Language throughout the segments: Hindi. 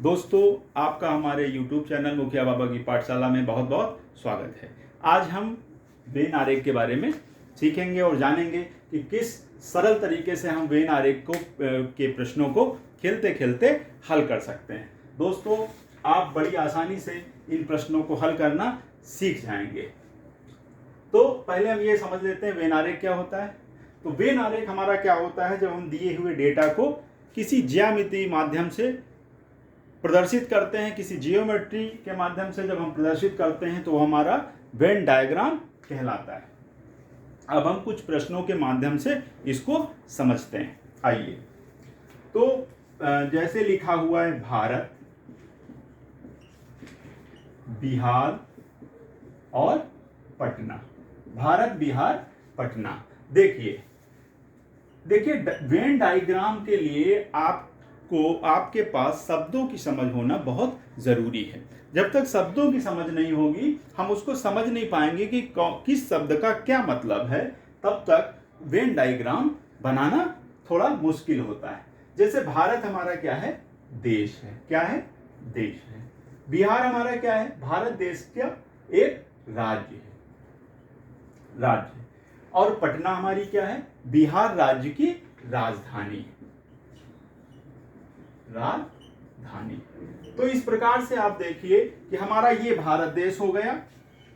दोस्तों, आपका हमारे YouTube चैनल मुखिया बाबा की पाठशाला में बहुत बहुत स्वागत है। आज हम वेन आरेख के बारे में सीखेंगे और जानेंगे कि किस सरल तरीके से हम वेन आरेख के प्रश्नों को खेलते खेलते हल कर सकते हैं। दोस्तों, आप बड़ी आसानी से इन प्रश्नों को हल करना सीख जाएंगे। तो पहले हम ये समझ लेते हैं वेन आरेख क्या होता है। तो वेन आरेख हमारा क्या होता है, जब हम दिए हुए डेटा को किसी ज्यामितीय माध्यम से प्रदर्शित करते हैं, किसी जियोमेट्री के माध्यम से जब हम प्रदर्शित करते हैं तो हमारा वेन डायग्राम कहलाता है। अब हम कुछ प्रश्नों के माध्यम से इसको समझते हैं। आइए, तो जैसे लिखा हुआ है भारत, बिहार और पटना। भारत, बिहार, पटना। देखिए वेन डायग्राम के लिए आपके पास शब्दों की समझ होना बहुत जरूरी है। जब तक शब्दों की समझ नहीं होगी, हम उसको समझ नहीं पाएंगे कि किस शब्द का क्या मतलब है, तब तक वेन डायग्राम बनाना थोड़ा मुश्किल होता है। जैसे भारत हमारा क्या है, देश है। क्या है, देश है। बिहार हमारा क्या है, भारत देश का एक राज्य है, राज्य। और पटना हमारी क्या है, बिहार राज्य की राजधानी है, राजधानी। तो इस प्रकार से आप देखिए कि हमारा ये भारत देश हो गया।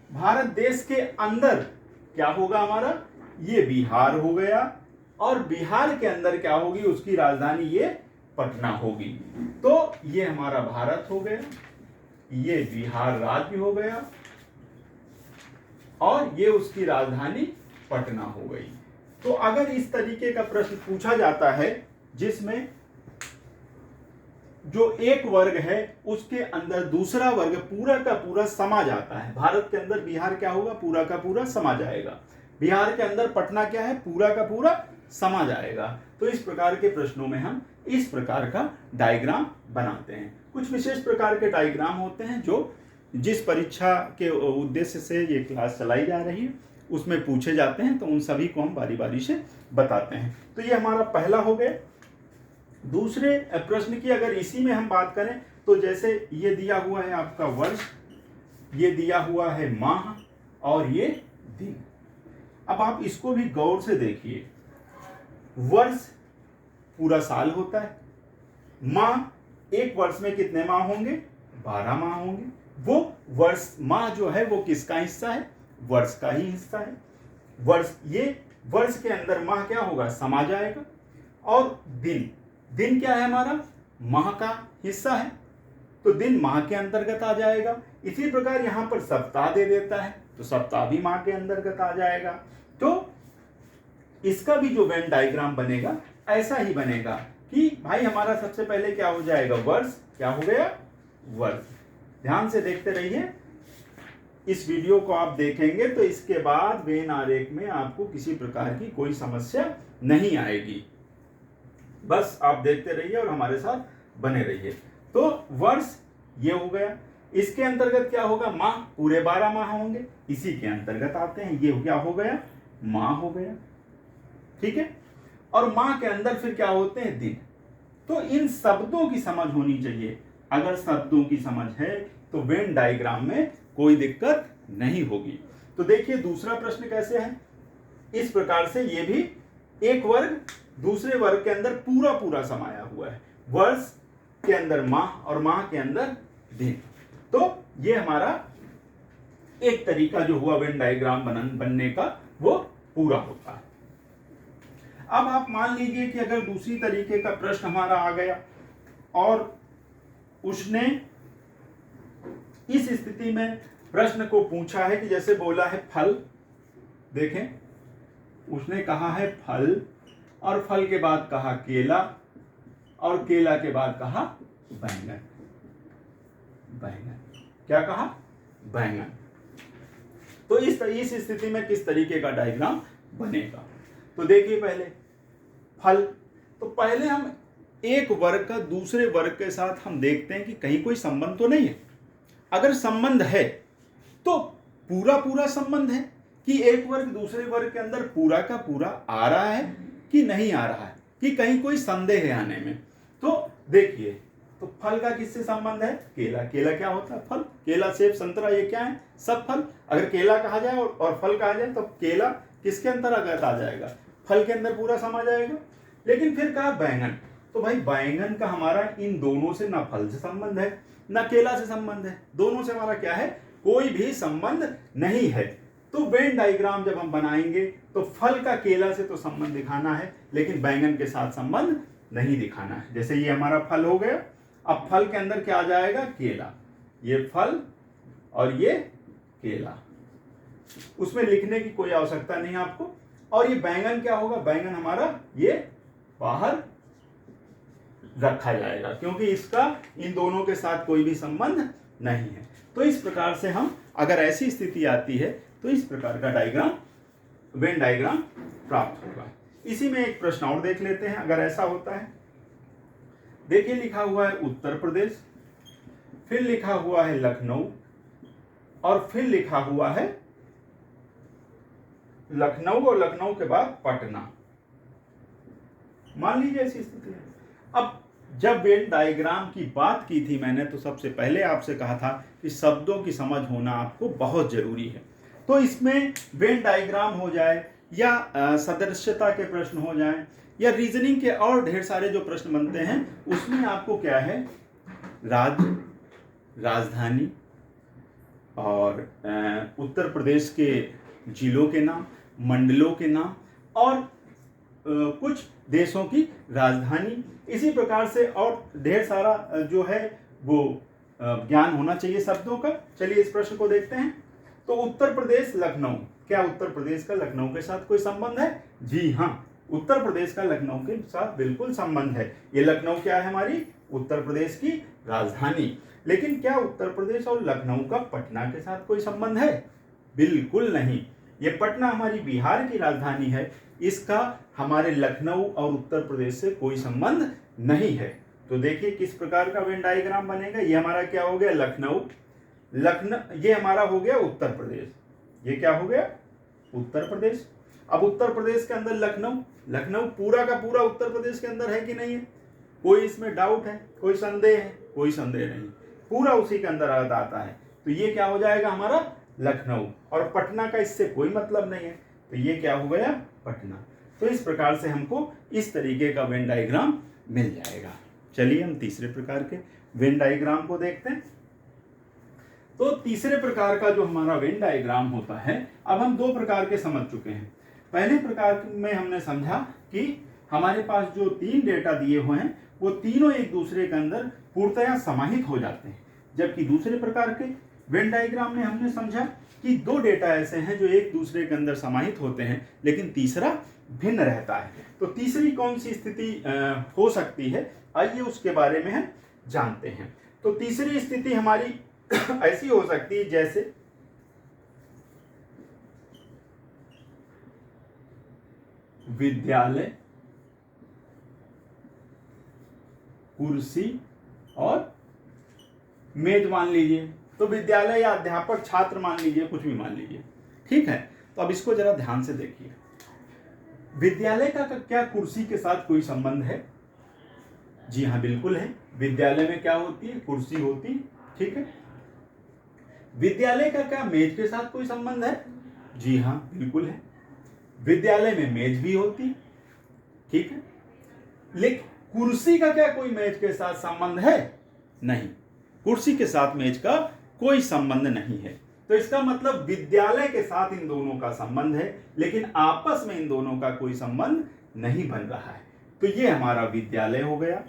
भारत देश के अंदर क्या होगा, हमारा ये बिहार हो गया, और बिहार के अंदर क्या होगी, उसकी राजधानी ये पटना होगी। तो ये हमारा भारत हो गया, ये बिहार राज्य हो गया, और ये उसकी राजधानी पटना हो गई। तो अगर इस तरीके का प्रश्न पूछा जाता है जिसमें जो एक वर्ग है उसके अंदर दूसरा वर्ग पूरा का पूरा समा जाता है, भारत के अंदर बिहार क्या होगा, पूरा का पूरा समा जाएगा। बिहार के अंदर पटना क्या है, पूरा का पूरा समा जाएगा। तो इस प्रकार के प्रश्नों में हम इस प्रकार का डायग्राम बनाते हैं। कुछ विशेष प्रकार के डायग्राम होते हैं जो जिस परीक्षा के उद्देश्य से ये क्लास चलाई जा रही है उसमें पूछे जाते हैं, तो उन सभी को हम बारी बारी से बताते हैं। तो ये हमारा पहला हो गया। दूसरे प्रश्न की अगर इसी में हम बात करें तो जैसे ये दिया हुआ है आपका वर्ष, ये दिया हुआ है माह, और ये दिन। अब आप इसको भी गौर से देखिए। वर्ष पूरा साल होता है, माह एक वर्ष में कितने माह होंगे, 12 माह होंगे। वो वर्ष, माह जो है वो किसका हिस्सा है, वर्ष का ही हिस्सा है। वर्ष, ये वर्ष के अंदर माह क्या होगा, समा जाएगा। और दिन, दिन क्या है हमारा, माह का हिस्सा है, तो दिन माह के अंतर्गत आ जाएगा। इसी प्रकार यहां पर सप्ताह दे देता है, तो सप्ताह भी माह के अंतर्गत आ जाएगा। तो इसका भी जो वेन डायग्राम बनेगा ऐसा ही बनेगा कि भाई हमारा सबसे पहले क्या हो जाएगा, वर्ष, क्या हो गया, वर्ष। ध्यान से देखते रहिए, इस वीडियो को आप देखेंगे तो इसके बाद वेन आरेख में आपको किसी प्रकार की कोई समस्या नहीं आएगी। बस आप देखते रहिए और हमारे साथ बने रहिए। तो वर्ष ये हो गया, इसके अंतर्गत क्या होगा, माह, पूरे 12 माह होंगे, इसी के अंतर्गत आते हैं। ये क्या हो गया, माह हो गया, ठीक है। और माह के अंदर फिर क्या होते हैं, दिन। तो इन शब्दों की समझ होनी चाहिए। अगर शब्दों की समझ है तो वेन डायग्राम में कोई दिक्कत नहीं होगी। तो देखिए दूसरा प्रश्न कैसे है, इस प्रकार से ये भी एक वर्ग दूसरे वर्ग के अंदर पूरा पूरा समाया हुआ है। वर्ष के अंदर माह और माह के अंदर दिन। तो ये हमारा एक तरीका जो हुआ वेन डायग्राम बनने का, वो पूरा होता है। अब आप मान लीजिए कि अगर दूसरी तरीके का प्रश्न हमारा आ गया और उसने इस स्थिति में प्रश्न को पूछा है कि जैसे बोला है फल, देखें उसने कहा है फल, और फल के बाद कहा केला, और केला के बाद कहा बैंगन। बैंगन, क्या कहा, बैंगन। तो इस स्थिति में किस तरीके का डायग्राम बनेगा। तो देखिए पहले फल, तो पहले हम एक वर्ग का दूसरे वर्ग के साथ हम देखते हैं कि कहीं कोई संबंध तो नहीं है। अगर संबंध है तो पूरा पूरा संबंध है कि एक वर्ग दूसरे वर्ग के अंदर पूरा का पूरा आ रहा है कि नहीं आ रहा है, कि कहीं कोई संदेह है आने में। तो देखिए, तो तो फल का किससे संबंध है? केला। केला क्या होता है? फल। केला, सेब, संतरा, ये क्या है? सब फल। अगर केला कहा जाए और फल कहा जाए तो केला किसके अंतर्गत आ जाएगा? फल के अंदर पूरा समा जाएगा। लेकिन फिर कहा बैंगन, तो भाई बैंगन का हमारा इन दोनों से ना फल से संबंध है ना केला से संबंध है, दोनों से हमारा क्या है? कोई भी संबंध नहीं है। तो वेन डायग्राम जब हम बनाएंगे तो फल का केला से तो संबंध दिखाना है, लेकिन बैंगन के साथ संबंध नहीं दिखाना है। जैसे ये हमारा फल हो गया, अब फल के अंदर क्या आ जाएगा? केला। ये फल और ये केला, उसमें लिखने की कोई आवश्यकता नहीं है आपको। और ये बैंगन क्या होगा? बैंगन हमारा ये बाहर रखा जाएगा, क्योंकि इसका इन दोनों के साथ कोई भी संबंध नहीं है। तो इस प्रकार से हम, अगर ऐसी स्थिति आती है तो इस प्रकार का डायग्राम, वेन डायग्राम प्राप्त होगा। इसी में एक प्रश्न और देख लेते हैं। अगर ऐसा होता है, देखिए लिखा हुआ है उत्तर प्रदेश, फिर लिखा हुआ है लखनऊ, और फिर लिखा हुआ है लखनऊ, और लखनऊ के बाद पटना। मान लीजिए ऐसी स्थिति है। अब जब वेन डायग्राम की बात की थी मैंने, तो सबसे पहले आपसे कहा था कि शब्दों की समझ होना आपको बहुत जरूरी है। तो इसमें वेन डायग्राम हो जाए या सदृश्यता के प्रश्न हो जाए या रीजनिंग के और ढेर सारे जो प्रश्न बनते हैं, उसमें आपको क्या है? राज्य, राजधानी और उत्तर प्रदेश के जिलों के नाम, मंडलों के नाम और कुछ देशों की राजधानी, इसी प्रकार से और ढेर सारा जो है वो ज्ञान होना चाहिए शब्दों का। चलिए इस प्रश्न को देखते हैं। तो उत्तर प्रदेश लखनऊ, क्या उत्तर प्रदेश का लखनऊ के साथ कोई संबंध है? जी हाँ, उत्तर प्रदेश का लखनऊ के साथ बिल्कुल संबंध है। ये लखनऊ क्या है? हमारी उत्तर प्रदेश की राजधानी। लेकिन क्या उत्तर प्रदेश और लखनऊ का पटना के साथ कोई संबंध है? बिल्कुल नहीं। ये पटना हमारी बिहार की राजधानी है, इसका हमारे लखनऊ और उत्तर प्रदेश से कोई संबंध नहीं है। तो देखिए किस प्रकार का वेन डायग्राम बनेगा। ये हमारा क्या हो गया? लखनऊ। ये हमारा हो गया उत्तर प्रदेश। ये क्या हो गया? उत्तर प्रदेश। अब उत्तर प्रदेश के अंदर लखनऊ, लखनऊ पूरा का पूरा उत्तर प्रदेश के अंदर है कि नहीं है? कोई इसमें डाउट है? कोई संदेह है? कोई संदेह नहीं, पूरा उसी के अंदर आता है। तो ये क्या हो जाएगा? हमारा लखनऊ। और पटना का इससे कोई मतलब नहीं है, तो ये क्या हो गया? पटना। तो इस प्रकार से हमको इस तरीके का वेन डायग्राम मिल जाएगा। चलिए हम तीसरे प्रकार के वेन डायग्राम को देखते हैं। तो तीसरे प्रकार का जो हमारा वेन डायग्राम होता है, अब हम दो प्रकार के समझ चुके हैं। पहले प्रकार में हमने समझा कि हमारे पास जो तीन डेटा दिए हुए हैं वो तीनों एक दूसरे के अंदर पूर्णतया समाहित हो जाते हैं, जबकि दूसरे प्रकार के वेन डायग्राम में हमने समझा कि दो डेटा ऐसे हैं जो एक दूसरे के अंदर समाहित होते हैं, लेकिन तीसरा भिन्न रहता है। तो तीसरी कौन सी स्थिति हो सकती है, आइए उसके बारे में हम जानते हैं। तो तीसरी स्थिति हमारी ऐसी हो सकती है जैसे विद्यालय, कुर्सी और मेज मान लीजिए। तो विद्यालय या अध्यापक, छात्र मान लीजिए, कुछ भी मान लीजिए, ठीक है। तो अब इसको जरा ध्यान से देखिए। विद्यालय का क्या कुर्सी के साथ कोई संबंध है? जी हाँ, बिल्कुल है। विद्यालय में क्या होती है? कुर्सी होती, ठीक है। विद्यालय का क्या मेज के साथ कोई संबंध है? जी हाँ, बिल्कुल है। विद्यालय में मेज भी होती, ठीक है। लेकिन कुर्सी का क्या कोई मेज के साथ संबंध है? नहीं, कुर्सी के साथ मेज का कोई संबंध नहीं है। तो इसका मतलब विद्यालय के साथ इन दोनों का संबंध है, लेकिन आपस में इन दोनों का कोई संबंध नहीं बन रहा है। तो ये हमारा विद्यालय हो गया,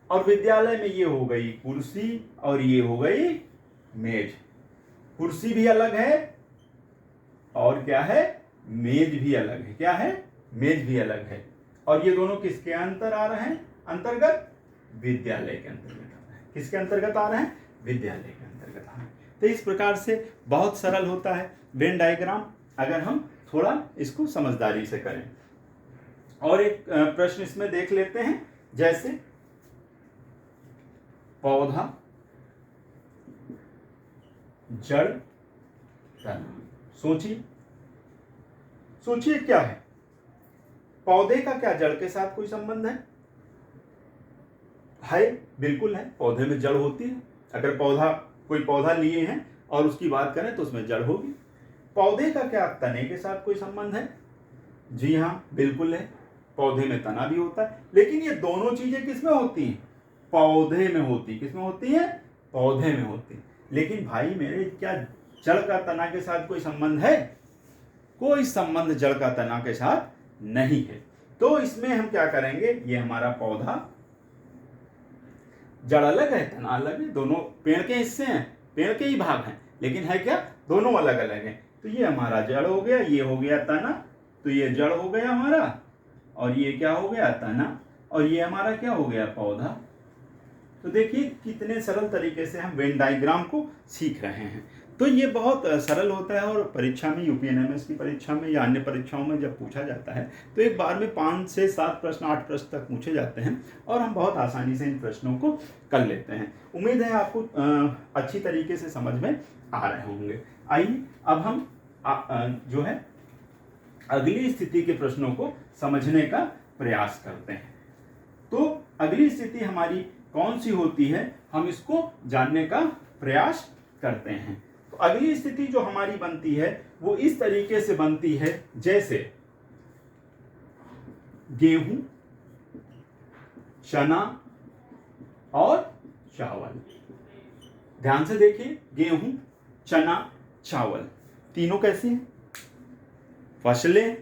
और विद्यालय में ये हो गई कुर्सी और ये हो गई मेज। कुर्सी भी अलग है और क्या है? मेज भी अलग है। क्या है? मेज भी अलग है। और ये दोनों किसके अंतर आ रहे हैं? अंतर्गत विद्यालय के अंतर्गत आ रहे हैं। किसके अंतर्गत आ रहे हैं? विद्यालय के अंतर्गत आ रहे हैं। तो इस प्रकार से बहुत सरल होता है वेन डायग्राम, अगर हम थोड़ा इसको समझदारी से करें। और एक प्रश्न इसमें देख लेते हैं, जैसे पौधा, जड़, तना। सोचिए सोचिए क्या है? पौधे का क्या जड़ के साथ कोई संबंध है? है, बिल्कुल है, पौधे में जड़ होती है। अगर कोई पौधा लिए हैं और उसकी बात करें तो उसमें जड़ होगी। पौधे का क्या तने के साथ कोई संबंध है? जी हाँ, बिल्कुल है, पौधे में तना भी होता है। लेकिन ये दोनों चीजें किसमें होती हैं? पौधे में होती। किसमें होती है? पौधे में होती। लेकिन भाई मेरे, क्या जड़ का तना के साथ कोई संबंध है? कोई संबंध जड़ का तना के साथ नहीं है। तो इसमें हम क्या करेंगे, ये हमारा पौधा, जड़ अलग है, तना अलग है, दोनों पेड़ के हिस्से हैं, पेड़ के ही भाग हैं, लेकिन है क्या, दोनों अलग अलग हैं। तो ये हमारा जड़ हो गया, ये हो गया तना, तो ये जड़ हो गया हमारा, और ये क्या हो गया, तना, और ये हमारा क्या हो गया, पौधा। तो देखिए कितने सरल तरीके से हम वेन डायग्राम को सीख रहे हैं। तो ये बहुत सरल होता है, और परीक्षा में, यूपीएनएमएस की परीक्षा में या अन्य परीक्षाओं में जब पूछा जाता है तो एक बार में 5 से 7 प्रश्न, 8 प्रश्न तक पूछे जाते हैं, और हम बहुत आसानी से इन प्रश्नों को कर लेते हैं। उम्मीद है आपको अच्छी तरीके से समझ में आ रहे होंगे। आइए अब हम जो है अगली स्थिति के प्रश्नों को समझने का प्रयास करते हैं। तो अगली स्थिति हमारी कौन सी होती है, हम इसको जानने का प्रयास करते हैं। तो अगली स्थिति जो हमारी बनती है वो इस तरीके से बनती है, जैसे गेहूं, चना और चावल। ध्यान से देखिए, गेहूं, चना, चावल, तीनों कैसी हैं? फसलें।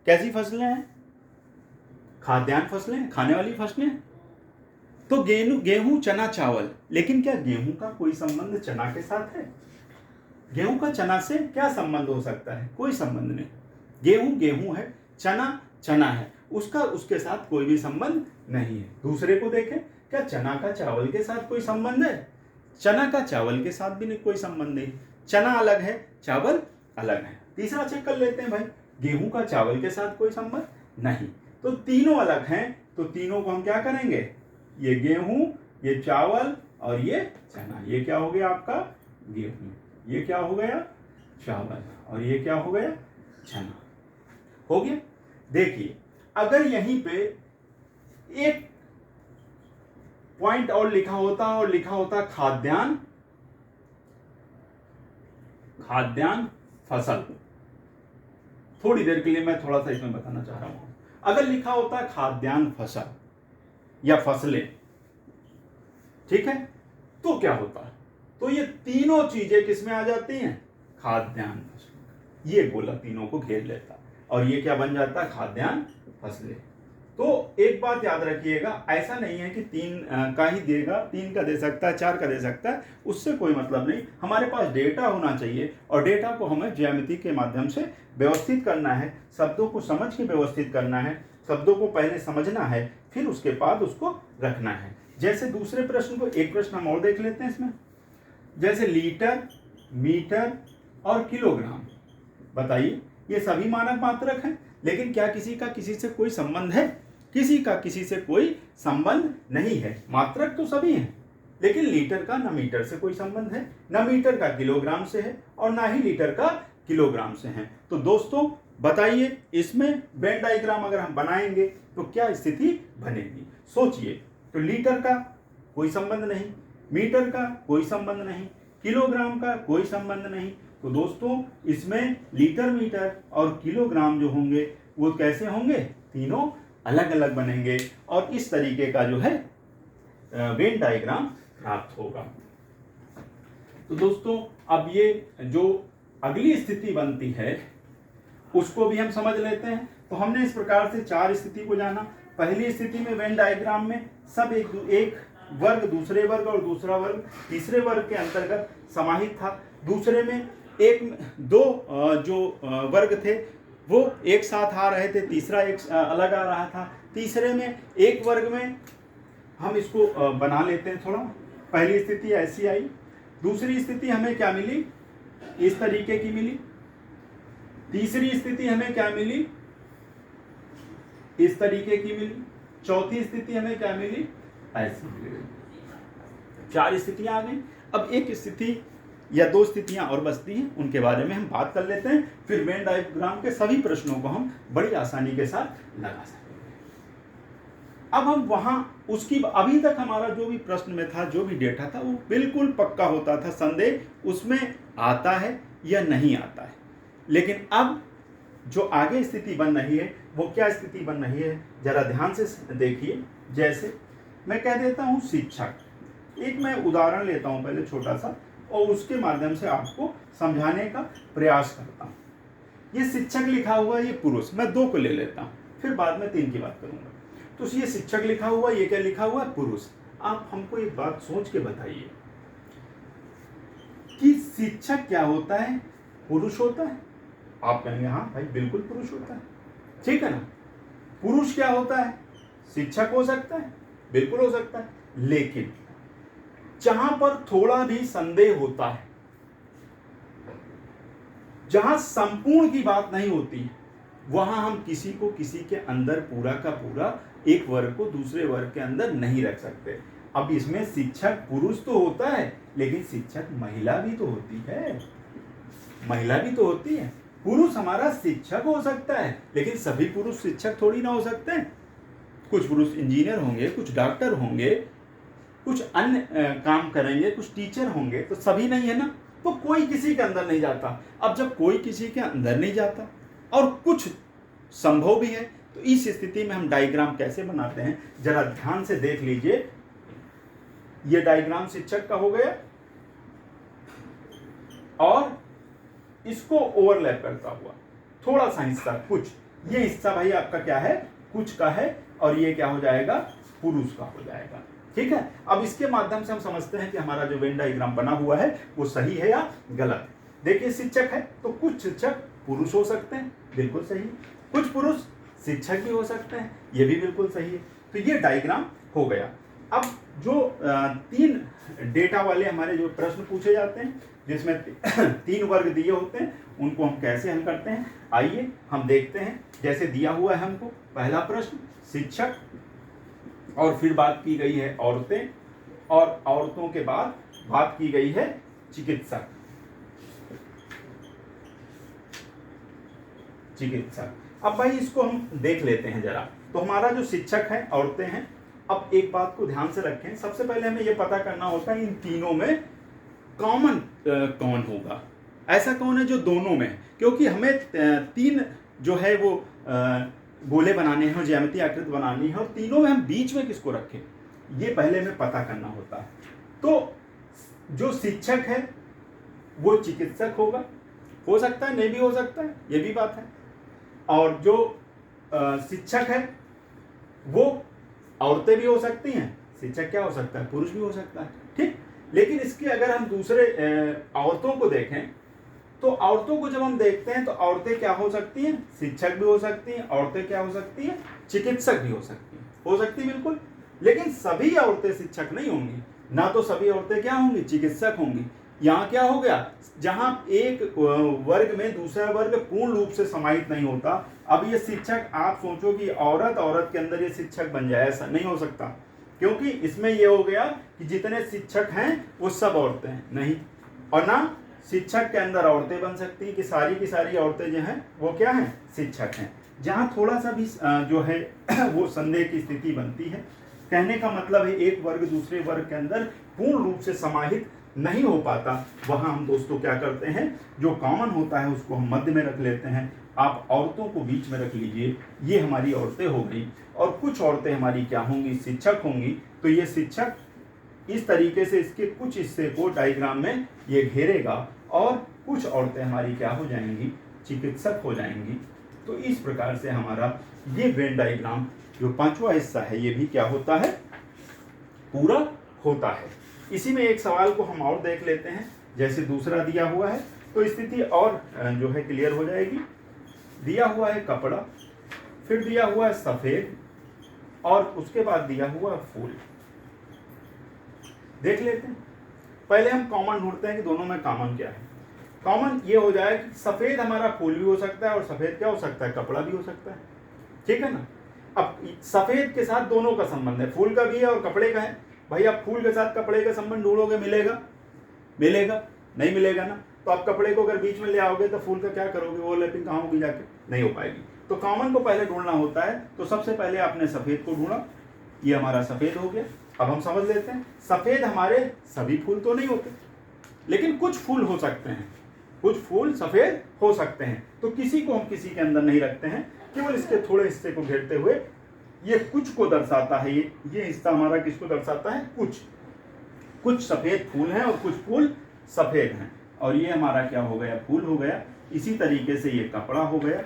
कैसी फसलें हैं? खाद्यान्न फसलें, खाने वाली फसलें। तो गेहूं, चना, चावल। लेकिन क्या गेहूं का कोई संबंध चना के साथ है? गेहूं का चना से क्या संबंध हो सकता है? कोई संबंध नहीं। गेहूं गेहूं है, चना चना है, उसका उसके साथ कोई भी संबंध नहीं है। दूसरे को देखें, क्या चना का चावल के साथ कोई संबंध है? चना का चावल के साथ भी कोई संबंध नहीं। चना अलग है, चावल अलग है। तीसरा चेक कर लेते हैं भाई, गेहूं का चावल के साथ कोई संबंध नहीं। तो तीनों अलग हैं, तो तीनों को हम क्या करेंगे, ये गेहूं, ये चावल और ये चना। ये क्या हो गया आपका गेहूं, ये क्या हो गया चावल, और ये क्या हो गया चना। हो गया। देखिए अगर यहीं पे एक पॉइंट और लिखा होता, और लिखा होता खाद्यान्न, खाद्यान्न फसल, थोड़ी देर के लिए मैं थोड़ा सा इसमें बताना चाह रहा हूं। अगर लिखा होता खाद्यान्न फसल या फसलें, ठीक है, तो क्या होता? तो ये तीनों चीजें किसमें आ जाती हैं? खाद्यान्न फसलें। ये गोला तीनों को घेर लेता, और ये क्या बन जाता? खाद्यान्न फसलें। तो एक बात याद रखिएगा, ऐसा नहीं है कि 3 का ही देगा, 3 का दे सकता है, 4 का दे सकता है, उससे कोई मतलब नहीं। हमारे पास डेटा होना चाहिए, और डेटा को हमें ज्यामिति के माध्यम से व्यवस्थित करना है, शब्दों को समझ के व्यवस्थित करना है, शब्दों को पहले समझना है, फिर उसके बाद उसको रखना है। जैसे दूसरे प्रश्न को, एक प्रश्न हम और देख लेते हैं इसमें, जैसे लीटर, मीटर और किलोग्राम। बताइए, ये सभी मानक मात्रक हैं, लेकिन क्या किसी का किसी से कोई संबंध है? किसी का किसी से कोई संबंध नहीं है। मात्रक तो सभी हैं, लेकिन लीटर का न मीटर से कोई संबंध है, न मीटर का किलोग्राम से है, और ना ही लीटर का किलोग्राम से है। तो दोस्तों बताइए, इसमें वेन डायग्राम अगर हम बनाएंगे तो क्या स्थिति बनेगी? सोचिए। तो लीटर का कोई संबंध नहीं, मीटर का कोई संबंध नहीं, किलोग्राम का कोई संबंध नहीं। तो दोस्तों इसमें लीटर, मीटर और किलोग्राम जो होंगे वो कैसे होंगे? तीनों अलग अलग बनेंगे, और इस तरीके का जो है वेन डायग्राम प्राप्त होगा। तो दोस्तों अब ये जो अगली स्थिति बनती है उसको भी हम समझ लेते हैं। तो हमने इस प्रकार से 4 स्थिति को जाना। पहली स्थिति में वेन डायग्राम में सब एक वर्ग दूसरे वर्ग और दूसरा वर्ग तीसरे वर्ग के अंतर्गत समाहित था। दूसरे में दो जो वर्ग थे वो एक साथ आ रहे थे, तीसरा एक अलग आ रहा था। तीसरे में एक वर्ग में हम इसको बना लेते हैं थोड़ा। पहली स्थिति ऐसी आई, दूसरी स्थिति हमें क्या मिली? इस तरीके की मिली। तीसरी स्थिति हमें क्या मिली? इस तरीके की मिली। चौथी स्थिति हमें क्या मिली? ऐसी मिली। 4 स्थितियां आ गई। अब एक स्थिति या 2 स्थितियां और बचती हैं, उनके बारे में हम बात कर लेते हैं। फिर वेन डायग्राम के सभी प्रश्नों को हम बड़ी आसानी के साथ लगा सकते हैं। अब हम वहां उसकी अभी तक हमारा जो भी प्रश्न में था, जो भी डेटा था, वो बिल्कुल पक्का होता था, संदेह उसमें आता है या नहीं आता है। लेकिन अब जो आगे स्थिति बन रही है वो क्या स्थिति बन रही है, जरा ध्यान से देखिए। जैसे मैं कह देता हूं शिक्षक, एक मैं उदाहरण लेता हूं पहले छोटा सा, और उसके माध्यम से आपको समझाने का प्रयास करता हूं। ये शिक्षक लिखा हुआ है, ये पुरुष, मैं 2 को ले लेता हूं, फिर बाद में 3 की बात करूंगा। तो ये शिक्षक लिखा हुआ, ये क्या लिखा हुआ है, पुरुष। आप हमको एक बात सोच के बताइए कि शिक्षक क्या होता है, पुरुष होता है। आप कहेंगे हाँ भाई बिल्कुल पुरुष होता है, ठीक है ना। पुरुष क्या होता है, शिक्षक हो सकता है, बिल्कुल हो सकता है। लेकिन जहां पर थोड़ा भी संदेह होता है, जहां संपूर्ण की बात नहीं होती है, वहां हम किसी को किसी के अंदर पूरा का पूरा एक वर्ग को दूसरे वर्ग के अंदर नहीं रख सकते। अब इसमें शिक्षक पुरुष तो होता है, लेकिन शिक्षक महिला भी तो होती है, महिला भी तो होती है। पुरुष हमारा शिक्षक हो सकता है, लेकिन सभी पुरुष शिक्षक थोड़ी ना हो सकते हैं। कुछ पुरुष इंजीनियर होंगे, कुछ डॉक्टर होंगे, कुछ अन्य काम करेंगे, कुछ टीचर होंगे, तो सभी नहीं है ना। तो कोई किसी के अंदर नहीं जाता। अब जब कोई किसी के अंदर नहीं जाता और कुछ संभव भी है, तो इस स्थिति में हम डायग्राम कैसे बनाते हैं, जरा ध्यान से देख लीजिए। ये डायग्राम शिक्षक का हो गया और इसको ओवरलैप करता हुआ थोड़ा सा हिस्सा, कुछ ये हिस्सा भाई आपका क्या है, कुछ का है, और ये क्या हो जाएगा, पुरुष का हो जाएगा। ठीक है। अब इसके माध्यम से हम समझते हैं कि हमारा जो वेन डायग्राम बना हुआ है वो सही है या गलत है। देखिए शिक्षक है तो कुछ शिक्षक पुरुष हो सकते हैं, बिल्कुल सही। कुछ पुरुष शिक्षक भी हो सकते हैं, ये भी बिल्कुल सही है। तो ये डायग्राम हो गया। अब जो 3 डेटा वाले हमारे जो प्रश्न पूछे जाते हैं, जिसमें 3 वर्ग दिए होते हैं, उनको हम कैसे हल करते हैं, आइए हम देखते हैं। जैसे दिया हुआ है हमको पहला प्रश्न शिक्षक, और फिर बात की गई है औरतें, और औरतों के बाद बात की गई है चिकित्सक। अब भाई इसको हम देख लेते हैं जरा। तो हमारा जो शिक्षक है, औरतें हैं। अब एक बात को ध्यान से रखें, सबसे पहले हमें यह पता करना होता है इन तीनों में कॉमन कौन होगा, ऐसा कौन है जो दोनों में, क्योंकि हमें 3 जो है वो गोले बनाने हैं और ज्यामितीय आकृति बनानी है, और तीनों में हम बीच में किसको रखें, ये पहले हमें पता करना होता है। तो जो शिक्षक है वो चिकित्सक होगा, हो सकता है नहीं भी हो सकता है, ये भी बात है। और जो शिक्षक है वो औरतें भी हो सकती हैं, शिक्षक क्या हो सकता है, पुरुष भी हो सकता है, ठीक। लेकिन इसके अगर हम दूसरे औरतों को देखें, तो औरतों को जब हम देखते हैं तो औरतें क्या हो सकती हैं, शिक्षक भी हो सकती हैं, औरतें क्या हो सकती हैं, चिकित्सक भी हो सकती हैं, हो सकती है बिल्कुल। लेकिन सभी औरतें शिक्षक नहीं होंगी, ना तो सभी औरतें क्या होंगी, चिकित्सक होंगी। यहाँ क्या हो गया, जहां एक वर्ग में दूसरा वर्ग पूर्ण रूप से समाहित नहीं होता। अब ये शिक्षक, आप सोचो कि औरत के अंदर ये शिक्षक बन जाए, ऐसा नहीं हो सकता, क्योंकि इसमें ये हो गया कि जितने शिक्षक हैं वो सब औरतें हैं, नहीं। और ना शिक्षक के अंदर औरतें बन सकती हैं कि सारी की सारी औरतें जो हैं वो क्या हैं, शिक्षक हैं। जहां थोड़ा सा भी जो है वो संदेह की स्थिति बनती है, कहने का मतलब है एक वर्ग दूसरे वर्ग के अंदर पूर्ण रूप से समाहित नहीं हो पाता, वहां हम दोस्तों क्या करते हैं, जो कॉमन होता है उसको हम मध्य में रख लेते हैं। आप औरतों को बीच में रख लीजिए, ये हमारी औरतें हो गई, और कुछ औरतें हमारी क्या होंगी, शिक्षक होंगी। तो ये शिक्षक इस तरीके से इसके कुछ हिस्से को डायग्राम में ये घेरेगा, और कुछ औरतें हमारी क्या हो जाएंगी, चिकित्सक हो जाएंगी। तो इस प्रकार से हमारा ये वेन डायग्राम जो 5वां हिस्सा है ये भी क्या होता है, पूरा होता है। इसी में एक सवाल को हम और देख लेते हैं। जैसे दूसरा दिया हुआ है तो स्थिति और जो है क्लियर हो जाएगी। दिया हुआ है कपड़ा, फिर दिया हुआ है सफेद, और उसके बाद दिया हुआ है फूल। देख लेते हैं। पहले हम कॉमन ढूंढते हैं कि दोनों में कॉमन क्या है। कॉमन ये हो जाए कि सफेद हमारा फूल भी हो सकता है, और सफेद क्या हो सकता है, कपड़ा भी हो सकता है, ठीक है ना। अब सफेद के साथ दोनों का संबंध है, फूल का भी है और कपड़े का है। भाई आप फूल के साथ कपड़े का संबंध ढूंढोगे, मिलेगा, नहीं मिलेगा ना। तो आप कपड़े को अगर बीच में ले आओगे तो फूल का क्या करोगे, ओवरलैपिंग कहाँ होगी, जाके नहीं हो पाएगी। तो कॉमन को पहले ढूंढना होता है। तो सबसे पहले आपने सफेद को ढूंढा, ये हमारा सफेद हो गया। अब हम समझ लेते हैं, सफेद हमारे सभी फूल तो नहीं होते, लेकिन कुछ फूल हो सकते हैं, कुछ फूल सफेद हो सकते हैं। तो किसी को हम किसी के अंदर नहीं रखते हैं, केवल इसके थोड़े हिस्से को घेरते हुए। ये कुछ को दर्शाता है, ये हिस्सा हमारा किसको दर्शाता है, कुछ सफेद फूल हैं और कुछ फूल सफेद हैं, और ये हमारा क्या हो गया, फूल हो गया। इसी तरीके से ये कपड़ा हो गया,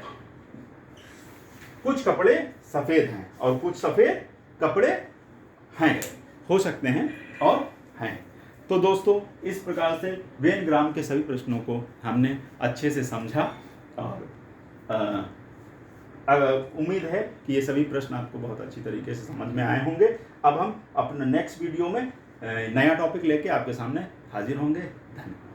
कुछ कपड़े सफेद हैं और कुछ सफेद कपड़े हैं, हो सकते हैं और हैं। तो दोस्तों, इस प्रकार से वेन ग्राम के सभी प्रश्नों को हमने अच्छे से समझा, और उम्मीद है कि ये सभी प्रश्न आपको बहुत अच्छी तरीके से समझ में आए होंगे। अब हम अपने नेक्स्ट वीडियो में नया टॉपिक लेके आपके सामने हाजिर होंगे। धन्यवाद।